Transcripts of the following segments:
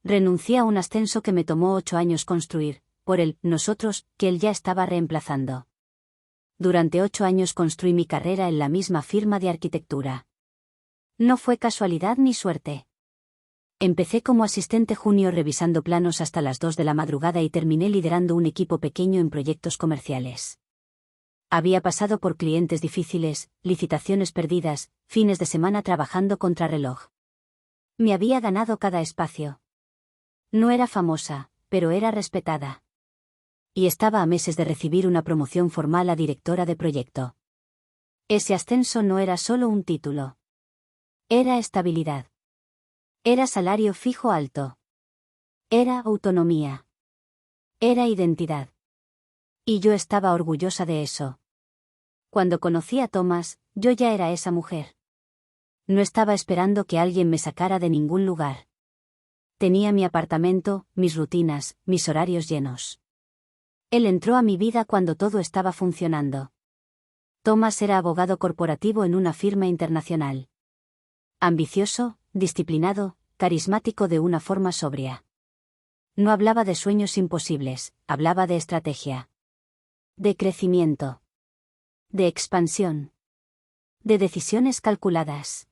Renuncié a un ascenso que me tomó 8 años construir, por el nosotros que él ya estaba reemplazando. Durante 8 años construí mi carrera en la misma firma de arquitectura. No fue casualidad ni suerte. Empecé como asistente junior revisando planos hasta las 2 de la madrugada y terminé liderando un equipo pequeño en proyectos comerciales. Había pasado por clientes difíciles, licitaciones perdidas, fines de semana trabajando contrarreloj. Me había ganado cada espacio. No era famosa, pero era respetada. Y estaba a meses de recibir una promoción formal a directora de proyecto. Ese ascenso no era solo un título. Era estabilidad. Era salario fijo alto. Era autonomía. Era identidad. Y yo estaba orgullosa de eso. Cuando conocí a Thomas, yo ya era esa mujer. No estaba esperando que alguien me sacara de ningún lugar. Tenía mi apartamento, mis rutinas, mis horarios llenos. Él entró a mi vida cuando todo estaba funcionando. Thomas era abogado corporativo en una firma internacional. Ambicioso, disciplinado, carismático de una forma sobria. No hablaba de sueños imposibles, hablaba de estrategia. De crecimiento. De expansión. De decisiones calculadas.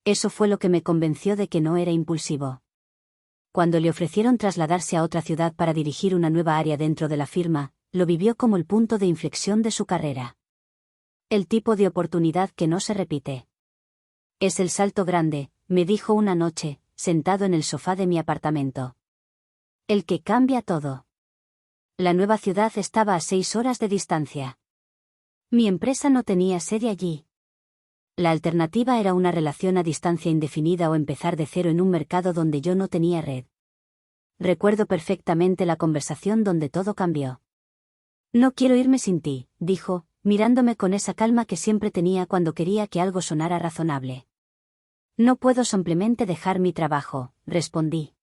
Eso fue lo que me convenció de que no era impulsivo. Cuando le ofrecieron trasladarse a otra ciudad para dirigir una nueva área dentro de la firma, lo vivió como el punto de inflexión de su carrera. El tipo de oportunidad que no se repite. Es el salto grande, me dijo una noche, sentado en el sofá de mi apartamento. El que cambia todo. La nueva ciudad estaba a 6 horas de distancia. Mi empresa no tenía sede allí. La alternativa era una relación a distancia indefinida o empezar de cero en un mercado donde yo no tenía red. Recuerdo perfectamente la conversación donde todo cambió. No quiero irme sin ti, dijo, mirándome con esa calma que siempre tenía cuando quería que algo sonara razonable. No puedo simplemente dejar mi trabajo, respondí.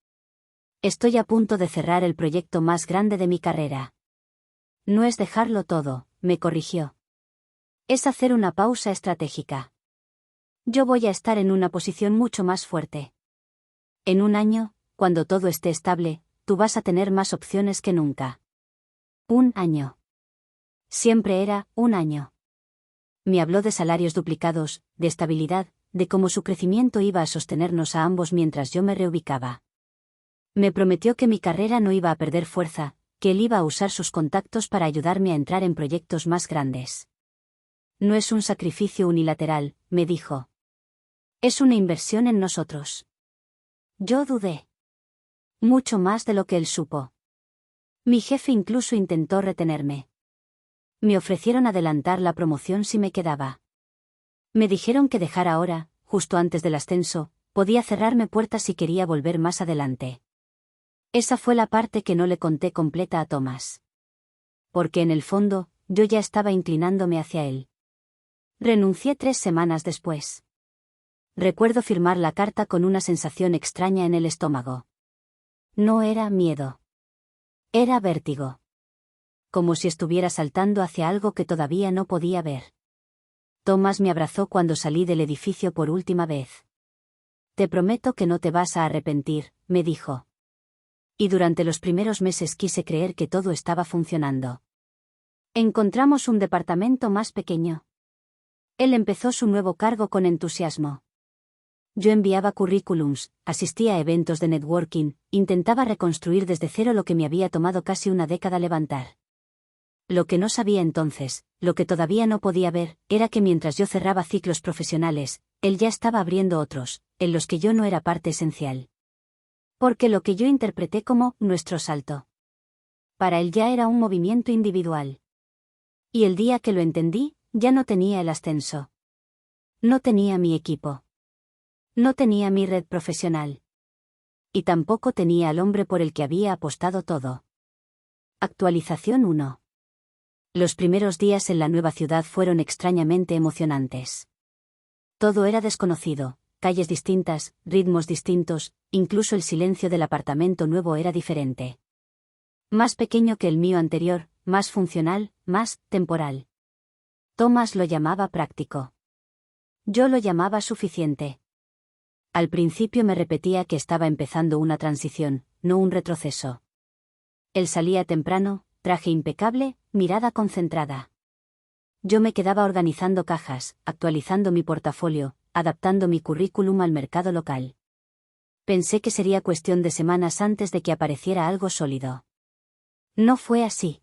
Estoy a punto de cerrar el proyecto más grande de mi carrera. No es dejarlo todo, me corrigió. Es hacer una pausa estratégica. Yo voy a estar en una posición mucho más fuerte. En un año, cuando todo esté estable, tú vas a tener más opciones que nunca. Un año. Siempre era un año. Me habló de salarios duplicados, de estabilidad, de cómo su crecimiento iba a sostenernos a ambos mientras yo me reubicaba. Me prometió que mi carrera no iba a perder fuerza, que él iba a usar sus contactos para ayudarme a entrar en proyectos más grandes. No es un sacrificio unilateral, me dijo. Es una inversión en nosotros. Yo dudé. Mucho más de lo que él supo. Mi jefe incluso intentó retenerme. Me ofrecieron adelantar la promoción si me quedaba. Me dijeron que dejar ahora, justo antes del ascenso, podía cerrarme puertas si quería volver más adelante. Esa fue la parte que no le conté completa a Thomas. Porque en el fondo, yo ya estaba inclinándome hacia él. Renuncié 3 semanas después. Recuerdo firmar la carta con una sensación extraña en el estómago. No era miedo. Era vértigo. Como si estuviera saltando hacia algo que todavía no podía ver. Thomas me abrazó cuando salí del edificio por última vez. Te prometo que no te vas a arrepentir, me dijo. Y durante los primeros meses quise creer que todo estaba funcionando. Encontramos un departamento más pequeño. Él empezó su nuevo cargo con entusiasmo. Yo enviaba currículums, asistía a eventos de networking, intentaba reconstruir desde cero lo que me había tomado casi una década levantar. Lo que no sabía entonces, lo que todavía no podía ver, era que mientras yo cerraba ciclos profesionales, él ya estaba abriendo otros, en los que yo no era parte esencial. Porque lo que yo interpreté como nuestro salto. Para él ya era un movimiento individual. Y el día que lo entendí, ya no tenía el ascenso. No tenía mi equipo. No tenía mi red profesional. Y tampoco tenía al hombre por el que había apostado todo. Actualización 1. Los primeros días en la nueva ciudad fueron extrañamente emocionantes. Todo era desconocido, calles distintas, ritmos distintos, incluso el silencio del apartamento nuevo era diferente. Más pequeño que el mío anterior, más funcional, más temporal. Thomas lo llamaba práctico. Yo lo llamaba suficiente. Al principio me repetía que estaba empezando una transición, no un retroceso. Él salía temprano, traje impecable, mirada concentrada. Yo me quedaba organizando cajas, actualizando mi portafolio, adaptando mi currículum al mercado local. Pensé que sería cuestión de semanas antes de que apareciera algo sólido. No fue así.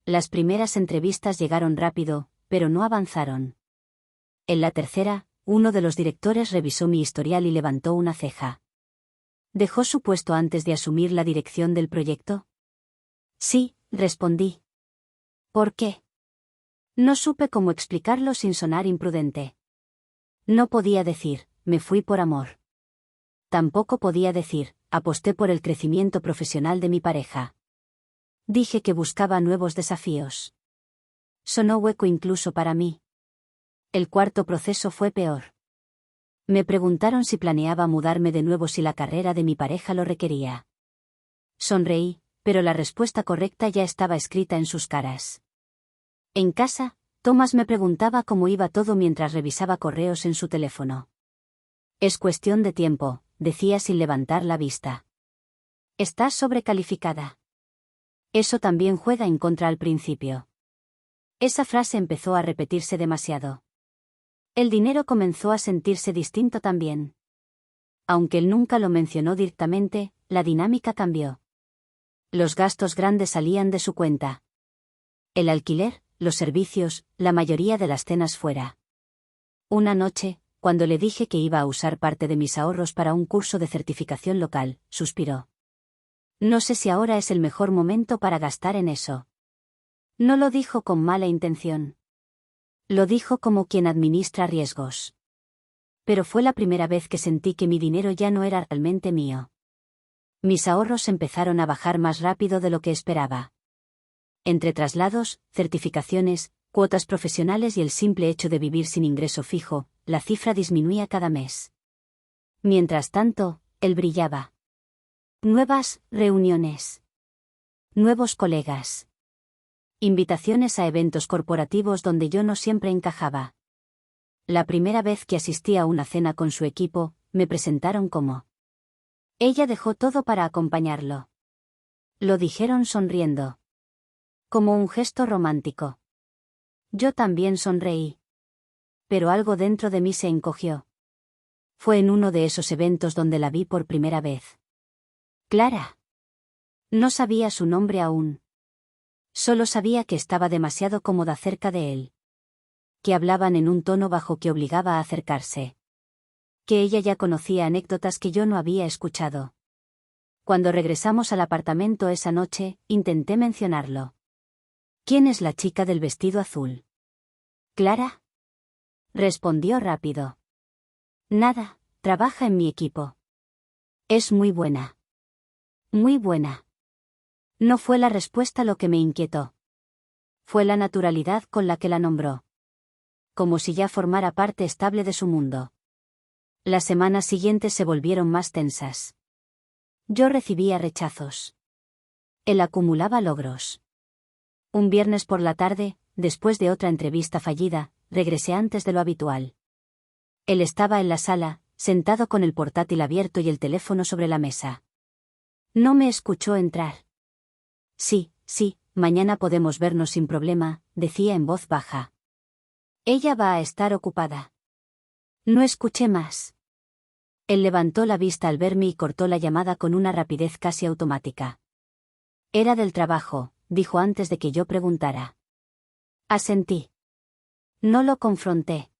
Las primeras entrevistas llegaron rápido, pero no avanzaron. En la tercera, uno de los directores revisó mi historial y levantó una ceja. ¿Dejó su puesto antes de asumir la dirección del proyecto? Sí, respondí. ¿Por qué? No supe cómo explicarlo sin sonar imprudente. No podía decir, me fui por amor. Tampoco podía decir, aposté por el crecimiento profesional de mi pareja. Dije que buscaba nuevos desafíos. Sonó hueco incluso para mí. El cuarto proceso fue peor. Me preguntaron si planeaba mudarme de nuevo si la carrera de mi pareja lo requería. Sonreí, pero la respuesta correcta ya estaba escrita en sus caras. En casa, Thomas me preguntaba cómo iba todo mientras revisaba correos en su teléfono. Es cuestión de tiempo, decía sin levantar la vista. Estás sobrecalificada. Eso también juega en contra al principio. Esa frase empezó a repetirse demasiado. El dinero comenzó a sentirse distinto también. Aunque él nunca lo mencionó directamente, la dinámica cambió. Los gastos grandes salían de su cuenta. El alquiler, los servicios, la mayoría de las cenas fuera. Una noche, cuando le dije que iba a usar parte de mis ahorros para un curso de certificación local, suspiró. No sé si ahora es el mejor momento para gastar en eso. No lo dijo con mala intención. Lo dijo como quien administra riesgos. Pero fue la primera vez que sentí que mi dinero ya no era realmente mío. Mis ahorros empezaron a bajar más rápido de lo que esperaba. Entre traslados, certificaciones, cuotas profesionales y el simple hecho de vivir sin ingreso fijo, la cifra disminuía cada mes. Mientras tanto, él brillaba. Nuevas reuniones. Nuevos colegas. Invitaciones a eventos corporativos donde yo no siempre encajaba. La primera vez que asistí a una cena con su equipo, me presentaron como. Ella dejó todo para acompañarlo. Lo dijeron sonriendo. Como un gesto romántico. Yo también sonreí. Pero algo dentro de mí se encogió. Fue en uno de esos eventos donde la vi por primera vez. Clara. No sabía su nombre aún. Solo sabía que estaba demasiado cómoda cerca de él. Que hablaban en un tono bajo que obligaba a acercarse. Que ella ya conocía anécdotas que yo no había escuchado. Cuando regresamos al apartamento esa noche, intenté mencionarlo. ¿Quién es la chica del vestido azul? ¿Clara? Respondió rápido. Nada, trabaja en mi equipo. Es muy buena. Muy buena. No fue la respuesta lo que me inquietó. Fue la naturalidad con la que la nombró. Como si ya formara parte estable de su mundo. Las semanas siguientes se volvieron más tensas. Yo recibía rechazos. Él acumulaba logros. Un viernes por la tarde, después de otra entrevista fallida, regresé antes de lo habitual. Él estaba en la sala, sentado con el portátil abierto y el teléfono sobre la mesa. No me escuchó entrar. Sí, mañana podemos vernos sin problema, decía en voz baja. Ella va a estar ocupada. No escuché más. Él levantó la vista al verme y cortó la llamada con una rapidez casi automática. Era del trabajo, dijo antes de que yo preguntara. Asentí. No lo confronté.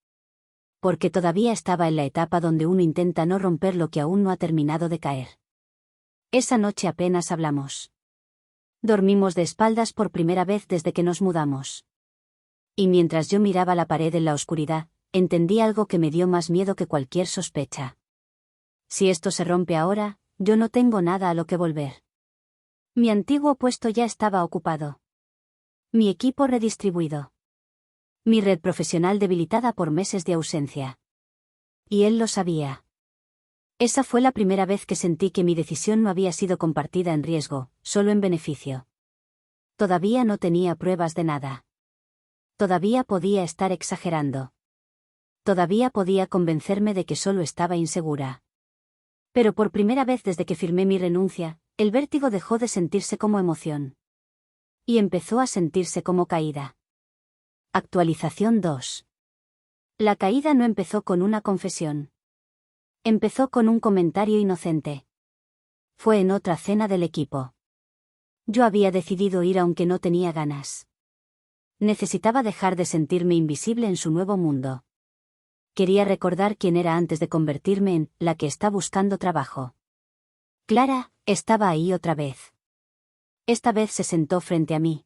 Porque todavía estaba en la etapa donde uno intenta no romper lo que aún no ha terminado de caer. Esa noche apenas hablamos. Dormimos de espaldas por primera vez desde que nos mudamos. Y mientras yo miraba la pared en la oscuridad, entendí algo que me dio más miedo que cualquier sospecha. Si esto se rompe ahora, yo no tengo nada a lo que volver. Mi antiguo puesto ya estaba ocupado. Mi equipo redistribuido. Mi red profesional debilitada por meses de ausencia. Y él lo sabía. Esa fue la primera vez que sentí que mi decisión no había sido compartida en riesgo, solo en beneficio. Todavía no tenía pruebas de nada. Todavía podía estar exagerando. Todavía podía convencerme de que solo estaba insegura. Pero por primera vez desde que firmé mi renuncia, el vértigo dejó de sentirse como emoción. Y empezó a sentirse como caída. Actualización 2. La caída no empezó con una confesión. Empezó con un comentario inocente. Fue en otra cena del equipo. Yo había decidido ir aunque no tenía ganas. Necesitaba dejar de sentirme invisible en su nuevo mundo. Quería recordar quién era antes de convertirme en la que está buscando trabajo. Clara estaba ahí otra vez. Esta vez se sentó frente a mí.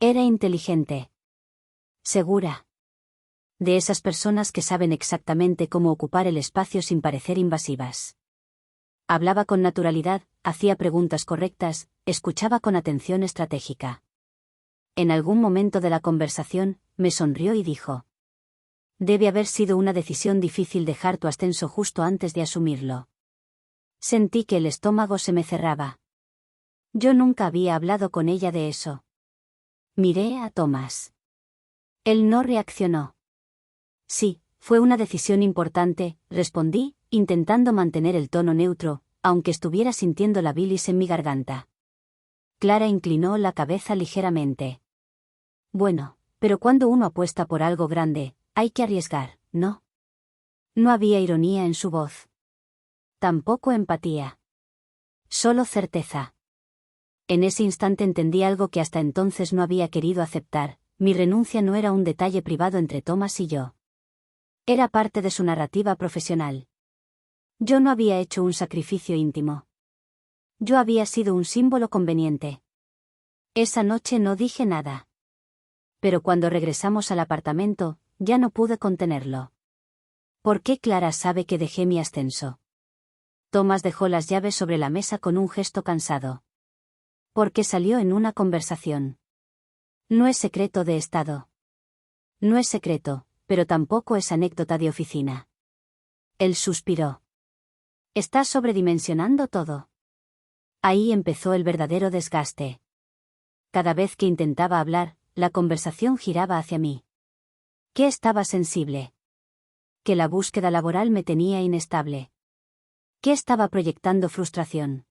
Era inteligente. Segura. De esas personas que saben exactamente cómo ocupar el espacio sin parecer invasivas. Hablaba con naturalidad, hacía preguntas correctas, escuchaba con atención estratégica. En algún momento de la conversación, me sonrió y dijo: debe haber sido una decisión difícil dejar tu ascenso justo antes de asumirlo. Sentí que el estómago se me cerraba. Yo nunca había hablado con ella de eso. Miré a Tomás. Él no reaccionó. Sí, fue una decisión importante, respondí, intentando mantener el tono neutro, aunque estuviera sintiendo la bilis en mi garganta. Clara inclinó la cabeza ligeramente. Bueno, pero cuando uno apuesta por algo grande, hay que arriesgar, ¿no? No había ironía en su voz. Tampoco empatía. Solo certeza. En ese instante entendí algo que hasta entonces no había querido aceptar: mi renuncia no era un detalle privado entre Tomás y yo. Era parte de su narrativa profesional. Yo no había hecho un sacrificio íntimo. Yo había sido un símbolo conveniente. Esa noche no dije nada. Pero cuando regresamos al apartamento, ya no pude contenerlo. ¿Por qué Clara sabe que dejé mi ascenso? Tomás dejó las llaves sobre la mesa con un gesto cansado. Porque salió en una conversación. No es secreto de estado. No es secreto, pero tampoco es anécdota de oficina. Él suspiró. Estás sobredimensionando todo. Ahí empezó el verdadero desgaste. Cada vez que intentaba hablar, la conversación giraba hacia mí. ¿Qué estaba sensible? Que la búsqueda laboral me tenía inestable. ¿Qué estaba proyectando frustración?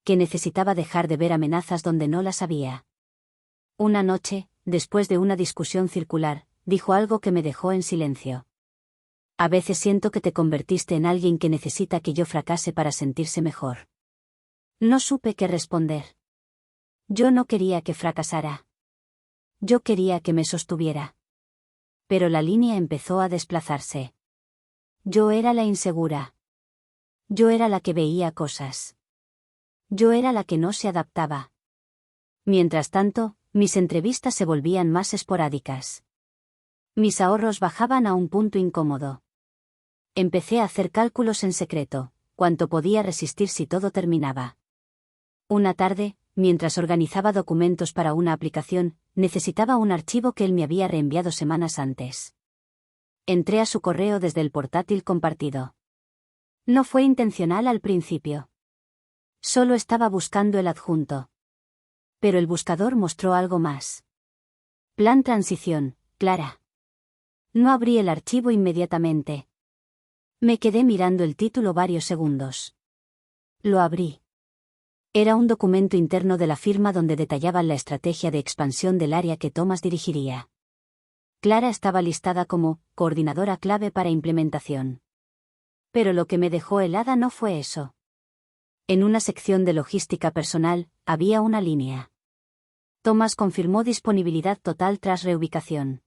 Que necesitaba dejar de ver amenazas donde no las había. Una noche, después de una discusión circular, dijo algo que me dejó en silencio. A veces siento que te convertiste en alguien que necesita que yo fracase para sentirse mejor. No supe qué responder. Yo no quería que fracasara. Yo quería que me sostuviera. Pero la línea empezó a desplazarse. Yo era la insegura. Yo era la que veía cosas. Yo era la que no se adaptaba. Mientras tanto, mis entrevistas se volvían más esporádicas. Mis ahorros bajaban a un punto incómodo. Empecé a hacer cálculos en secreto: cuánto podía resistir si todo terminaba. Una tarde, mientras organizaba documentos para una aplicación, necesitaba un archivo que él me había reenviado semanas antes. Entré a su correo desde el portátil compartido. No fue intencional al principio. Solo estaba buscando el adjunto. Pero el buscador mostró algo más. Plan transición, Clara. No abrí el archivo inmediatamente. Me quedé mirando el título varios segundos. Lo abrí. Era un documento interno de la firma donde detallaban la estrategia de expansión del área que Tomás dirigiría. Clara estaba listada como coordinadora clave para implementación. Pero lo que me dejó helada no fue eso. En una sección de logística personal, había una línea. Tomás confirmó disponibilidad total tras reubicación.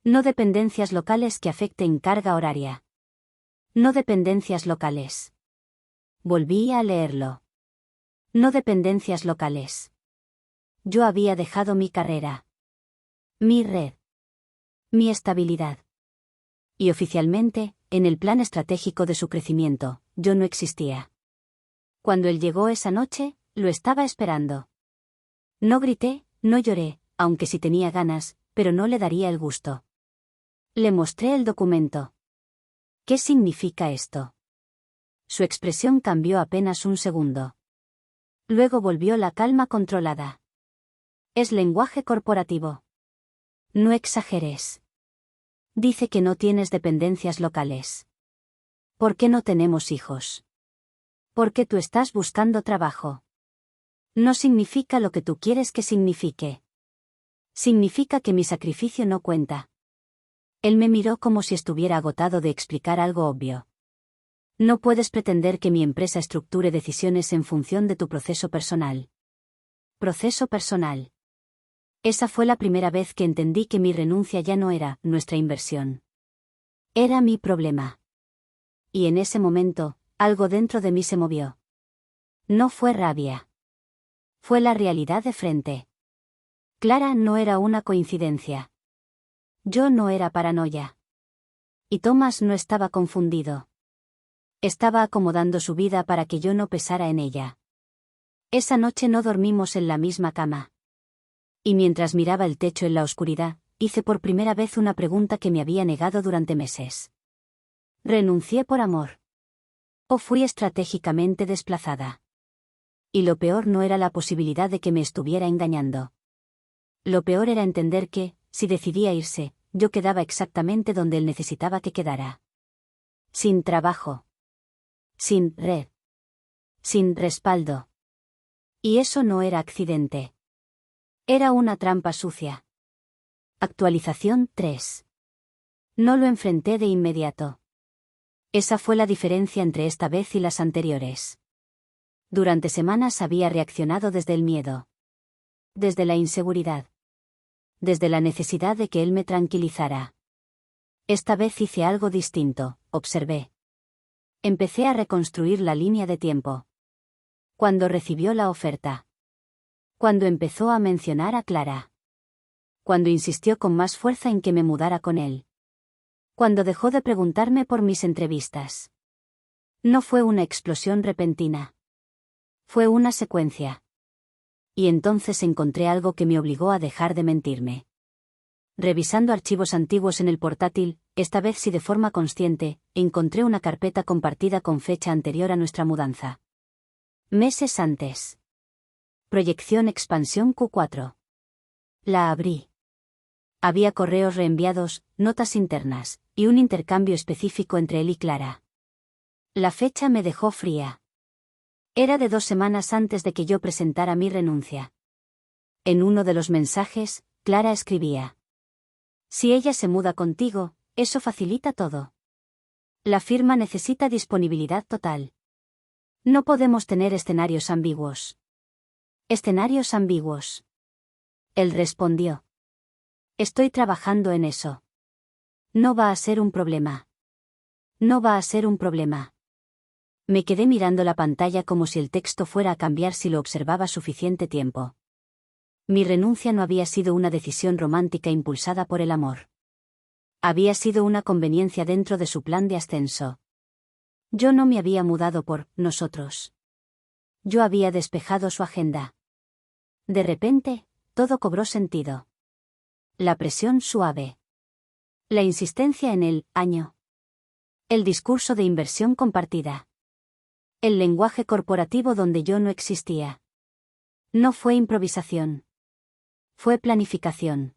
No dependencias locales que afecten carga horaria. No dependencias locales. Volví a leerlo. No dependencias locales. Yo había dejado mi carrera. Mi red. Mi estabilidad. Y oficialmente, en el plan estratégico de su crecimiento, yo no existía. Cuando él llegó esa noche, lo estaba esperando. No grité, no lloré, aunque sí tenía ganas, pero no le daría el gusto. Le mostré el documento. ¿Qué significa esto? Su expresión cambió apenas un segundo. Luego volvió la calma controlada. Es lenguaje corporativo. No exageres. Dice que no tienes dependencias locales. ¿Por qué no tenemos hijos? Porque tú estás buscando trabajo. No significa lo que tú quieres que signifique. Significa que mi sacrificio no cuenta. Él me miró como si estuviera agotado de explicar algo obvio. No puedes pretender que mi empresa estructure decisiones en función de tu proceso personal. Proceso personal. Esa fue la primera vez que entendí que mi renuncia ya no era nuestra inversión. Era mi problema. Y en ese momento, algo dentro de mí se movió. No fue rabia. Fue la realidad de frente. Clara no era una coincidencia. Yo no era paranoia. Y Thomas no estaba confundido. Estaba acomodando su vida para que yo no pesara en ella. Esa noche no dormimos en la misma cama. Y mientras miraba el techo en la oscuridad, hice por primera vez una pregunta que me había negado durante meses. ¿Renuncié por amor? ¿O fui estratégicamente desplazada? Y lo peor no era la posibilidad de que me estuviera engañando. Lo peor era entender que, si decidía irse, yo quedaba exactamente donde él necesitaba que quedara. Sin trabajo. Sin red. Sin respaldo. Y eso no era accidente. Era una trampa sucia. Actualización 3. No lo enfrenté de inmediato. Esa fue la diferencia entre esta vez y las anteriores. Durante semanas había reaccionado desde el miedo. Desde la inseguridad. Desde la necesidad de que él me tranquilizara. Esta vez hice algo distinto, observé. Empecé a reconstruir la línea de tiempo. Cuando recibió la oferta. Cuando empezó a mencionar a Clara. Cuando insistió con más fuerza en que me mudara con él. Cuando dejó de preguntarme por mis entrevistas. No fue una explosión repentina. Fue una secuencia. Y entonces encontré algo que me obligó a dejar de mentirme. Revisando archivos antiguos en el portátil, esta vez sí de forma consciente, encontré una carpeta compartida con fecha anterior a nuestra mudanza. Meses antes. Proyección expansión Q4. La abrí. Había correos reenviados, notas internas, y un intercambio específico entre él y Clara. La fecha me dejó fría. Era de 2 semanas antes de que yo presentara mi renuncia. En uno de los mensajes, Clara escribía: si ella se muda contigo, eso facilita todo. La firma necesita disponibilidad total. No podemos tener escenarios ambiguos. Escenarios ambiguos. Él respondió: estoy trabajando en eso. No va a ser un problema. No va a ser un problema. Me quedé mirando la pantalla como si el texto fuera a cambiar si lo observaba suficiente tiempo. Mi renuncia no había sido una decisión romántica impulsada por el amor. Había sido una conveniencia dentro de su plan de ascenso. Yo no me había mudado por nosotros. Yo había despejado su agenda. De repente, todo cobró sentido. La presión suave. La insistencia en el año. El discurso de inversión compartida. El lenguaje corporativo donde yo no existía. No fue improvisación. Fue planificación.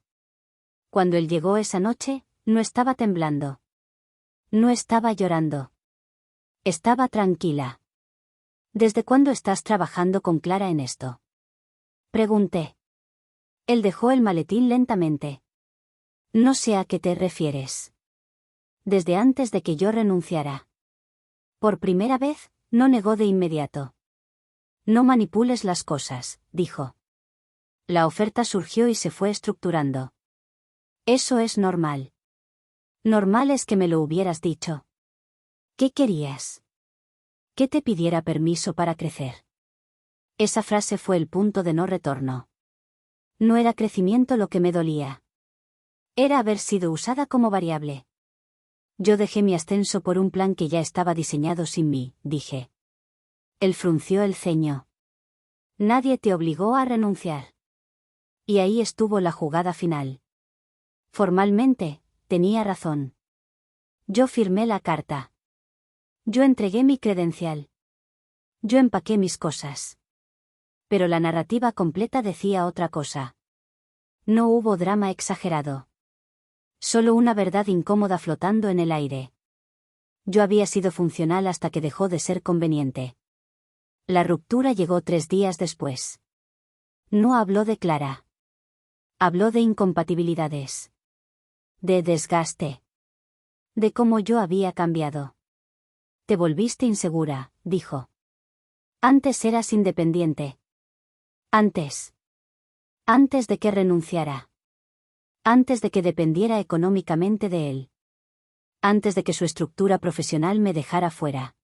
Cuando él llegó esa noche, no estaba temblando. No estaba llorando. Estaba tranquila. ¿Desde cuándo estás trabajando con Clara en esto? Pregunté. Él dejó el maletín lentamente. No sé a qué te refieres. Desde antes de que yo renunciara. Por primera vez, no negó de inmediato. No manipules las cosas, dijo. La oferta surgió y se fue estructurando. Eso es normal. Normal es que me lo hubieras dicho. ¿Qué querías? Que te pidiera permiso para crecer. Esa frase fue el punto de no retorno. No era crecimiento lo que me dolía. Era haber sido usada como variable. Yo dejé mi ascenso por un plan que ya estaba diseñado sin mí, dije. Él frunció el ceño. Nadie te obligó a renunciar. Y ahí estuvo la jugada final. Formalmente, tenía razón. Yo firmé la carta. Yo entregué mi credencial. Yo empaqué mis cosas. Pero la narrativa completa decía otra cosa. No hubo drama exagerado. Solo una verdad incómoda flotando en el aire. Yo había sido funcional hasta que dejó de ser conveniente. La ruptura llegó 3 días después. No habló de Clara. Habló de incompatibilidades. De desgaste. De cómo yo había cambiado. Te volviste insegura, dijo. Antes eras independiente. Antes. Antes de que renunciara. Antes de que dependiera económicamente de él. Antes de que su estructura profesional me dejara fuera.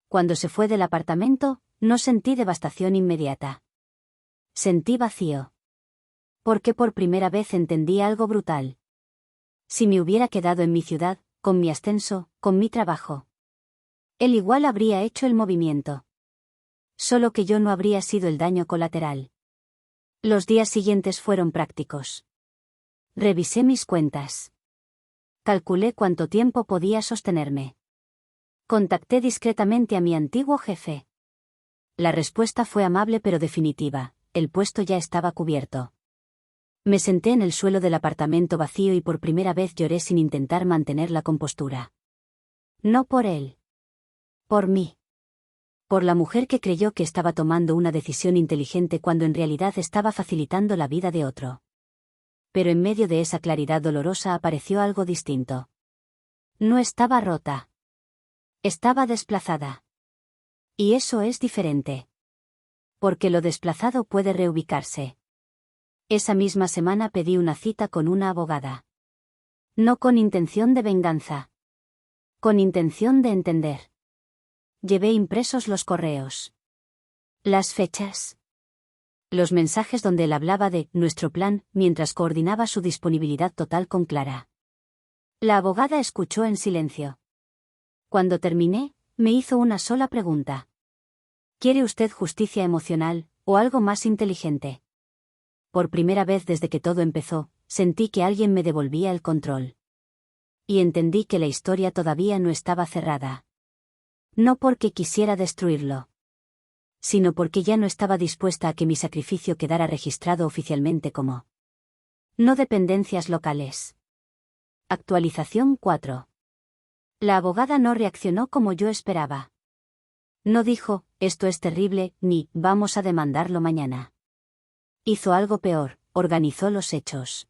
Cuando se fue del apartamento, no sentí devastación inmediata. Sentí vacío. Porque por primera vez entendí algo brutal. Si me hubiera quedado en mi ciudad, con mi ascenso, con mi trabajo. Él igual habría hecho el movimiento. Solo que yo no habría sido el daño colateral. Los días siguientes fueron prácticos. Revisé mis cuentas. Calculé cuánto tiempo podía sostenerme. Contacté discretamente a mi antiguo jefe. La respuesta fue amable pero definitiva: el puesto ya estaba cubierto. Me senté en el suelo del apartamento vacío y por primera vez lloré sin intentar mantener la compostura. No por él. Por mí. Por la mujer que creyó que estaba tomando una decisión inteligente cuando en realidad estaba facilitando la vida de otro. Pero en medio de esa claridad dolorosa apareció algo distinto. No estaba rota. Estaba desplazada. Y eso es diferente. Porque lo desplazado puede reubicarse. Esa misma semana pedí una cita con una abogada. No con intención de venganza. Con intención de entender. Llevé impresos los correos. Las fechas. Los mensajes donde él hablaba de nuestro plan, mientras coordinaba su disponibilidad total con Clara. La abogada escuchó en silencio. Cuando terminé, me hizo una sola pregunta. ¿Quiere usted justicia emocional, o algo más inteligente? Por primera vez desde que todo empezó, sentí que alguien me devolvía el control. Y entendí que la historia todavía no estaba cerrada. No porque quisiera destruirlo. Sino porque ya no estaba dispuesta a que mi sacrificio quedara registrado oficialmente como no dependencias locales. Actualización 4. La abogada no reaccionó como yo esperaba. No dijo, esto es terrible, ni, vamos a demandarlo mañana. Hizo algo peor, organizó los hechos.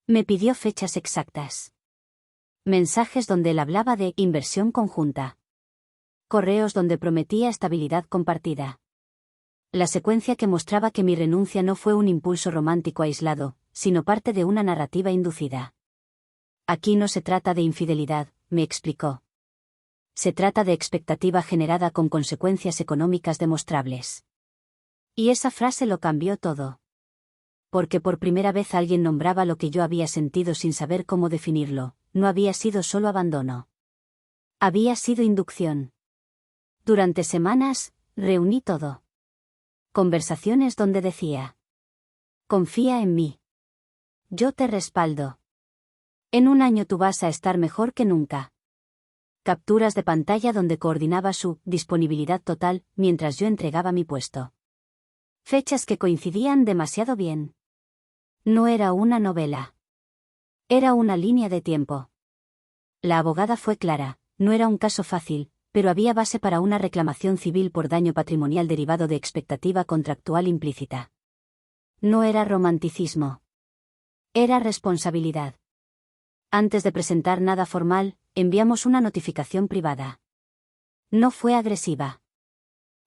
Me pidió fechas exactas. Mensajes donde él hablaba de inversión conjunta. Correos donde prometía estabilidad compartida. La secuencia que mostraba que mi renuncia no fue un impulso romántico aislado, sino parte de una narrativa inducida. Aquí no se trata de infidelidad, me explicó. Se trata de expectativa generada con consecuencias económicas demostrables. Y esa frase lo cambió todo. Porque por primera vez alguien nombraba lo que yo había sentido sin saber cómo definirlo. No había sido solo abandono. Había sido inducción. Durante semanas, reuní todo. Conversaciones donde decía: confía en mí. Yo te respaldo. En un año tú vas a estar mejor que nunca. Capturas de pantalla donde coordinaba su disponibilidad total mientras yo entregaba mi puesto. Fechas que coincidían demasiado bien. No era una novela. Era una línea de tiempo. La abogada fue clara, no era un caso fácil, pero había base para una reclamación civil por daño patrimonial derivado de expectativa contractual implícita. No era romanticismo. Era responsabilidad. Antes de presentar nada formal, enviamos una notificación privada. No fue agresiva.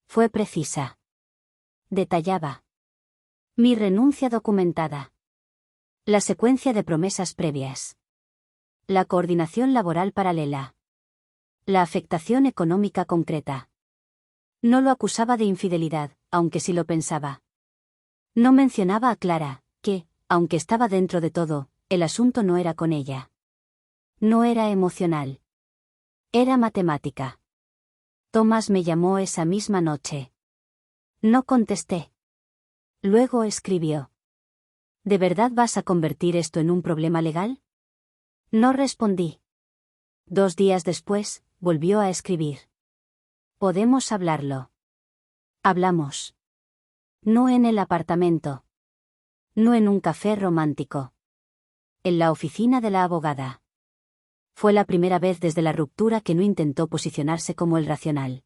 Fue precisa. Detallaba. Mi renuncia documentada. La secuencia de promesas previas. La coordinación laboral paralela. La afectación económica concreta. No lo acusaba de infidelidad, aunque sí lo pensaba. No mencionaba a Clara, que, aunque estaba dentro de todo, el asunto no era con ella. No era emocional. Era matemática. Tomás me llamó esa misma noche. No contesté. Luego escribió. ¿De verdad vas a convertir esto en un problema legal? No respondí. 2 días después, volvió a escribir. Podemos hablarlo. Hablamos. No en el apartamento. No en un café romántico. en la oficina de la abogada. Fue la primera vez desde la ruptura que no intentó posicionarse como el racional.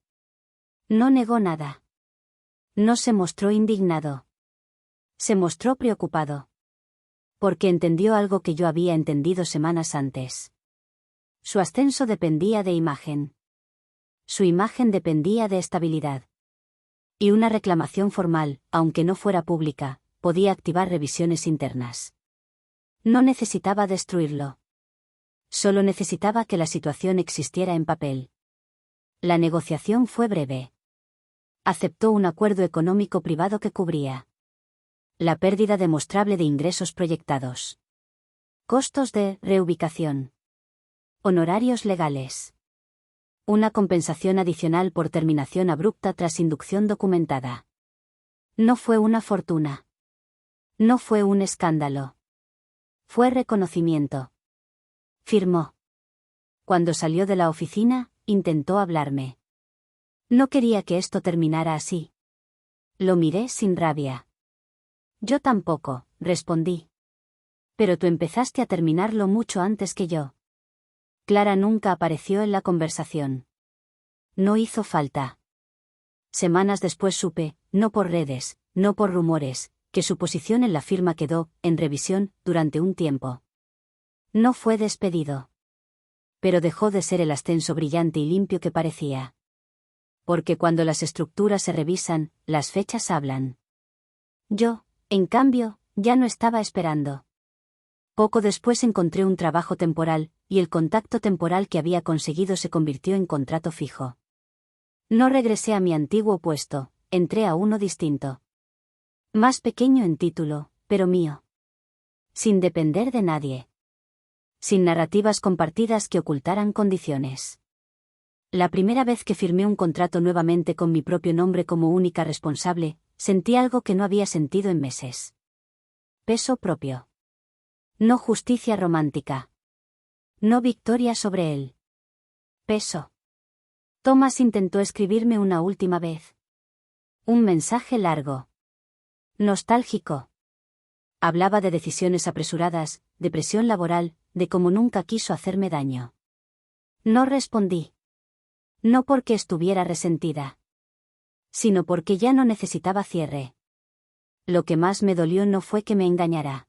No negó nada. No se mostró indignado. Se mostró preocupado. Porque entendió algo que yo había entendido semanas antes. Su ascenso dependía de imagen. Su imagen dependía de estabilidad. Y una reclamación formal, aunque no fuera pública, podía activar revisiones internas. No necesitaba destruirlo. Solo necesitaba que la situación existiera en papel. La negociación fue breve. Aceptó un acuerdo económico privado que cubría la pérdida demostrable de ingresos proyectados, costos de reubicación, honorarios legales, una compensación adicional por terminación abrupta tras inducción documentada. No fue una fortuna. No fue un escándalo. Fue reconocimiento. Firmó. Cuando salió de la oficina, intentó hablarme. No quería que esto terminara así. Lo miré sin rabia. Yo tampoco, respondí. Pero tú empezaste a terminarlo mucho antes que yo. Clara nunca apareció en la conversación. No hizo falta. Semanas después supe, no por redes, no por rumores, que su posición en la firma quedó, en revisión, durante un tiempo. No fue despedido. Pero dejó de ser el ascenso brillante y limpio que parecía. Porque cuando las estructuras se revisan, las fechas hablan. Yo, en cambio, ya no estaba esperando. Poco después encontré un trabajo temporal, y el contacto temporal que había conseguido se convirtió en contrato fijo. No regresé a mi antiguo puesto, entré a uno distinto. Más pequeño en título, pero mío. Sin depender de nadie. Sin narrativas compartidas que ocultaran condiciones. La primera vez que firmé un contrato nuevamente con mi propio nombre como única responsable, sentí algo que no había sentido en meses. Peso propio. No justicia romántica. No victoria sobre él. Peso. Thomas intentó escribirme una última vez. Un mensaje largo. Nostálgico. Hablaba de decisiones apresuradas, de presión laboral, de cómo nunca quiso hacerme daño. No respondí. No porque estuviera resentida. Sino porque ya no necesitaba cierre. Lo que más me dolió no fue que me engañara.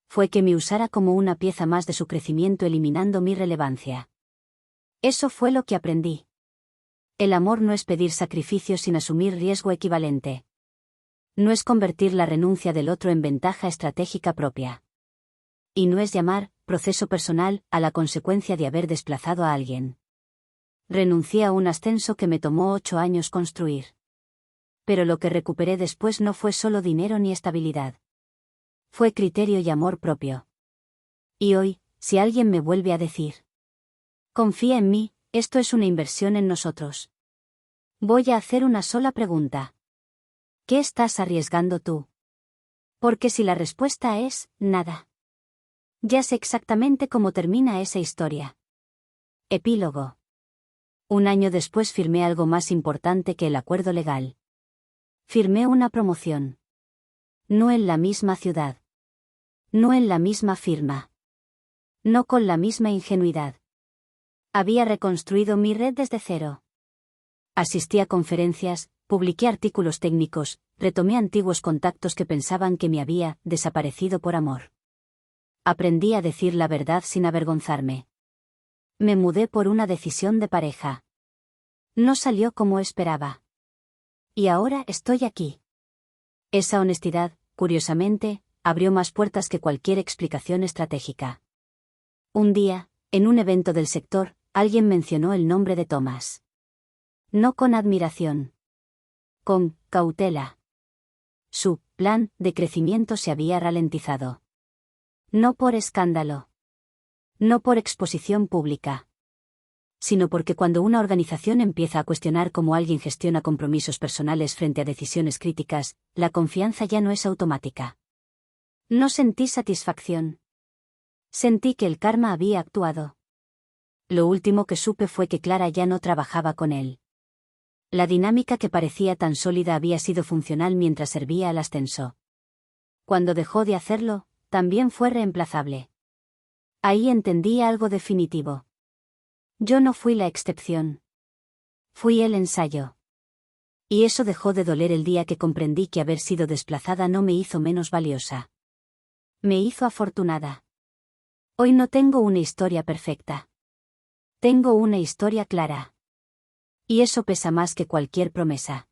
Fue que me usara como una pieza más de su crecimiento eliminando mi relevancia. Eso fue lo que aprendí. El amor no es pedir sacrificio sin asumir riesgo equivalente. No es convertir la renuncia del otro en ventaja estratégica propia. Y no es llamar proceso personal a la consecuencia de haber desplazado a alguien. Renuncié a un ascenso que me tomó 8 años construir. Pero lo que recuperé después no fue solo dinero ni estabilidad. Fue criterio y amor propio. Y hoy, si alguien me vuelve a decir: confía en mí, esto es una inversión en nosotros. Voy a hacer una sola pregunta. ¿Qué estás arriesgando tú? Porque si la respuesta es, nada. Ya sé exactamente cómo termina esa historia. Epílogo. Un año después firmé algo más importante que el acuerdo legal. Firmé una promoción. No en la misma ciudad. No en la misma firma. No con la misma ingenuidad. Había reconstruido mi red desde cero. Asistí a conferencias, publiqué artículos técnicos, retomé antiguos contactos que pensaban que me había desaparecido por amor. Aprendí a decir la verdad sin avergonzarme. Me mudé por una decisión de pareja. No salió como esperaba. Y ahora estoy aquí. Esa honestidad, curiosamente, abrió más puertas que cualquier explicación estratégica. Un día, en un evento del sector, alguien mencionó el nombre de Thomas. No con admiración. Con cautela. Su plan de crecimiento se había ralentizado. No por escándalo. No por exposición pública. Sino porque cuando una organización empieza a cuestionar cómo alguien gestiona compromisos personales frente a decisiones críticas, la confianza ya no es automática. No sentí satisfacción. Sentí que el karma había actuado. Lo último que supe fue que Clara ya no trabajaba con él. La dinámica que parecía tan sólida había sido funcional mientras servía al ascenso. Cuando dejó de hacerlo, también fue reemplazable. Ahí entendí algo definitivo. Yo no fui la excepción. Fui el ensayo. Y eso dejó de doler el día que comprendí que haber sido desplazada no me hizo menos valiosa. Me hizo afortunada. Hoy no tengo una historia perfecta. Tengo una historia clara. Y eso pesa más que cualquier promesa.